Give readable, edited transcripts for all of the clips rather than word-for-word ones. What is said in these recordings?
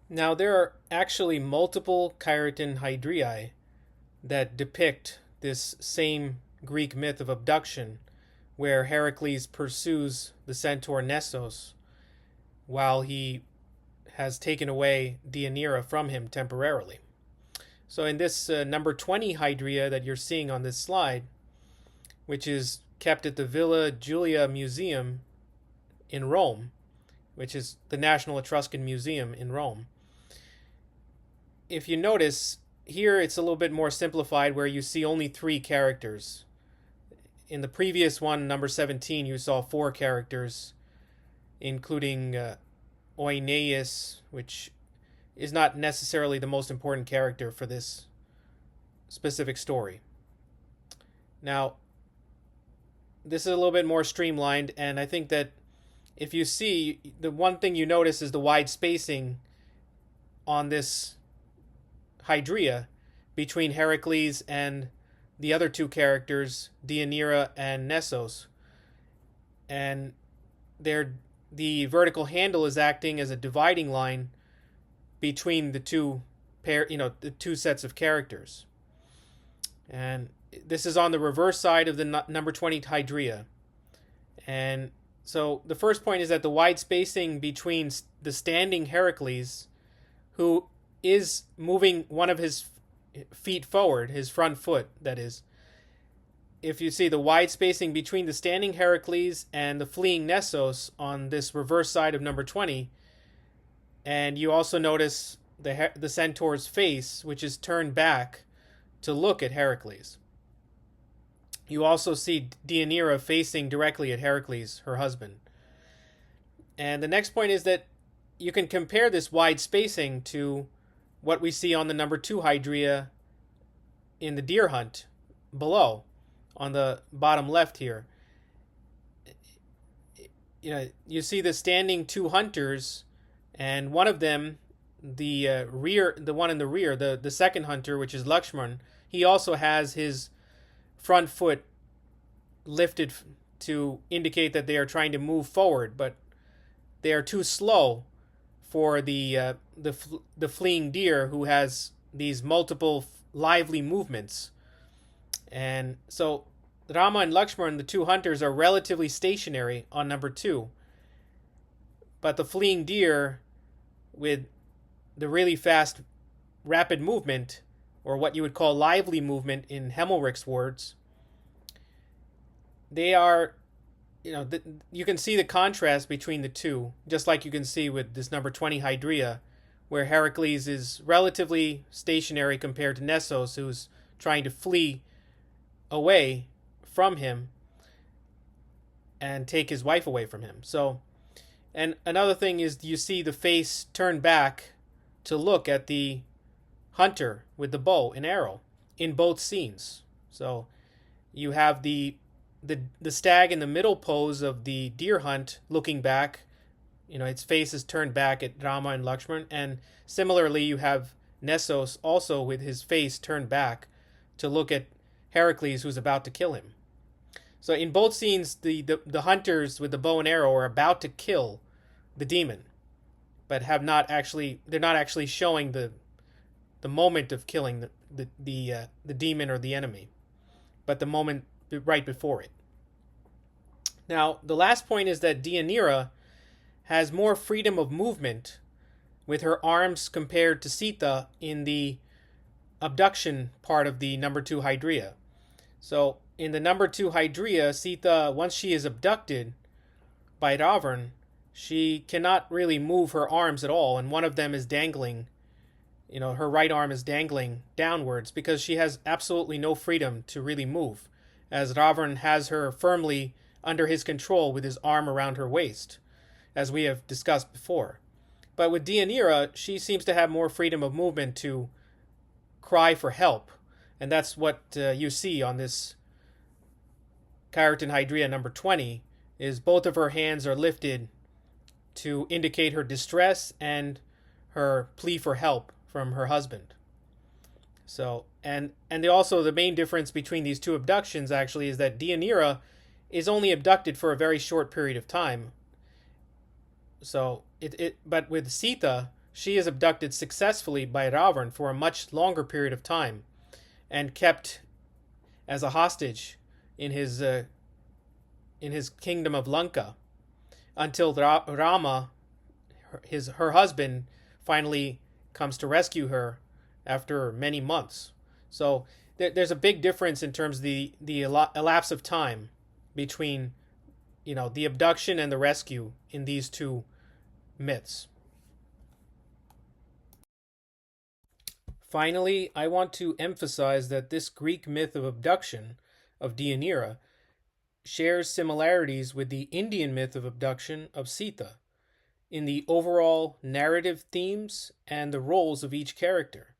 Now, there are actually multiple Caeretan hydriae that depict this same Greek myth of abduction, where Heracles pursues the centaur Nessos while he has taken away Deianira from him temporarily. So, in this number 20 hydria that you're seeing on this slide, which is kept at the Villa Giulia Museum in Rome, which is the National Etruscan Museum in Rome, if you notice, here it's a little bit more simplified where you see only three characters. In the previous one, number 17, you saw four characters, including Oeneus, which is not necessarily the most important character for this specific story. Now, this is a little bit more streamlined, and I think that if you see, the one thing you notice is the wide spacing on this hydria between Heracles and the other two characters, Deianira and Nessos. And the vertical handle is acting as a dividing line between the two the two sets of characters. And this is on the reverse side of the number 20 hydria. And so the first point is that the wide spacing between the standing Heracles, who is moving one of his feet forward, his front foot, that is. If you see the wide spacing between the standing Heracles and the fleeing Nessos on this reverse side of number 20, and you also notice the centaur's face, which is turned back to look at Heracles. You also see Deianira facing directly at Heracles, her husband. And the next point is that you can compare this wide spacing to what we see on the number 2 hydria in the deer hunt below, on the bottom left here. You see the standing two hunters, and one of them, the one in the rear, the second hunter, which is Lakshman, he also has his front foot lifted to indicate that they are trying to move forward, but they are too slow for the fleeing deer, who has these multiple lively movements. And so Rama and Lakshman, the two hunters, are relatively stationary on number 2, but the fleeing deer, with the really fast rapid movement, or what you would call lively movement in Hemmelrich's words, they are, you can see the contrast between the two, just like you can see with this number 20 hydria, where Heracles is relatively stationary compared to Nessos, who's trying to flee away from him and take his wife away from him. So, and another thing is, you see the face turned back to look at the hunter with the bow and arrow in both scenes. So you have the stag in the middle pose of the deer hunt looking back, its face is turned back at Rama and Lakshman, and similarly you have Nessos also with his face turned back to look at Heracles, who's about to kill him. So in both scenes, the hunters with the bow and arrow are about to kill the demon, but they're not actually showing the moment of killing the demon or the enemy, but the moment right before it. Now, the last point is that Deianira has more freedom of movement with her arms compared to Sita in the abduction part of the number 2 hydria. So in the number 2 hydria, Sita, once she is abducted by Ravana, she cannot really move her arms at all, and one of them is dangling. Her right arm is dangling downwards because she has absolutely no freedom to really move, as Ravana has her firmly under his control with his arm around her waist, as we have discussed before. But with Deianira, she seems to have more freedom of movement to cry for help, and that's what you see on this Caeretan hydria number 20, is both of her hands are lifted to indicate her distress and her plea for help from her husband. So, and also the main difference between these two abductions actually is that Deianira is only abducted for a very short period of time. So but with Sita, she is abducted successfully by Ravana for a much longer period of time and kept as a hostage in his kingdom of Lanka until Rama, her husband, finally comes to rescue her after many months. So there's a big difference in terms of the elapse of time between the abduction and the rescue in these two myths. Finally, I want to emphasize that this Greek myth of abduction of Deianira shares similarities with the Indian myth of abduction of Sita in the overall narrative themes and the roles of each character.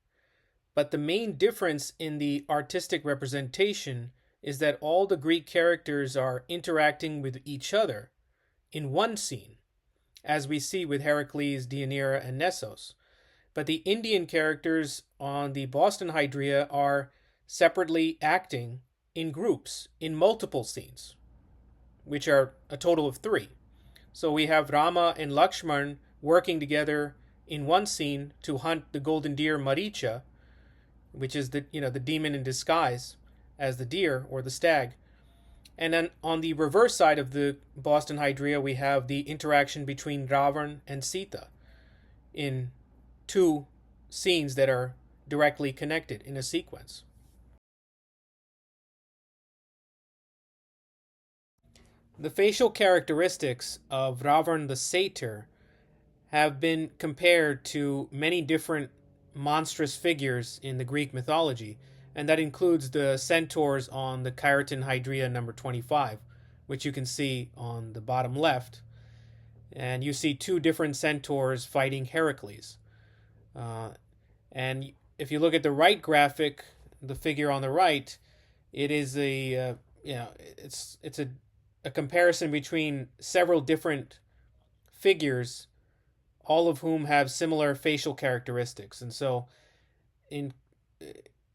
But the main difference in the artistic representation is that all the Greek characters are interacting with each other in one scene, as we see with Heracles, Deianira, and Nessos. But the Indian characters on the Boston hydriae are separately acting in groups in multiple scenes, which are a total of 3. So we have Rama and Lakshman working together in one scene to hunt the golden deer Maricha, which is the demon in disguise as the deer or the stag. And then on the reverse side of the Boston hydriae, we have the interaction between Ravana and Sita in 2 scenes that are directly connected in a sequence. The facial characteristics of Ravana the satyr have been compared to many different monstrous figures in the Greek mythology, and that includes the centaurs on the Caeretan hydriae number 25, which you can see on the bottom left. And you see 2 different centaurs fighting Heracles. And if you look at the right graphic, the figure on the right, it is it's a comparison between several different figures, all of whom have similar facial characteristics. And so,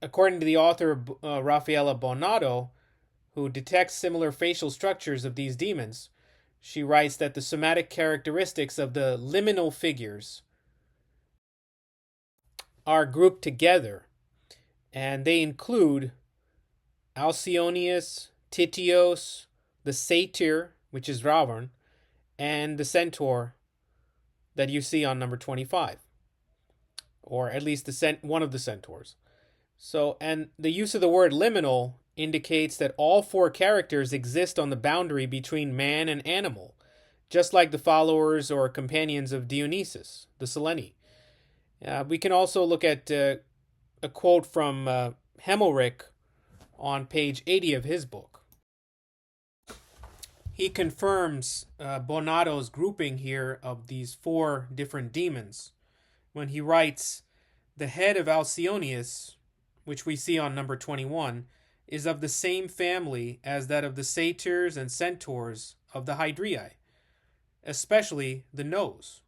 according to the author Raffaella Bonato, who detects similar facial structures of these demons, she writes that the somatic characteristics of the liminal figures are grouped together, and they include Alcyoneus, Tityos, the satyr, which is Ravana, and the centaur that you see on number 25, or at least one of the centaurs. So, and the use of the word liminal indicates that all 4 characters exist on the boundary between man and animal, just like the followers or companions of Dionysus, the Seleni. We can also look at a quote from Hemmelrich on page 80 of his book. He confirms Bonato's grouping here of these 4 different demons when he writes, "The head of Alcyoneus, which we see on number 21, is of the same family as that of the satyrs and centaurs of the hydriae, especially the nose.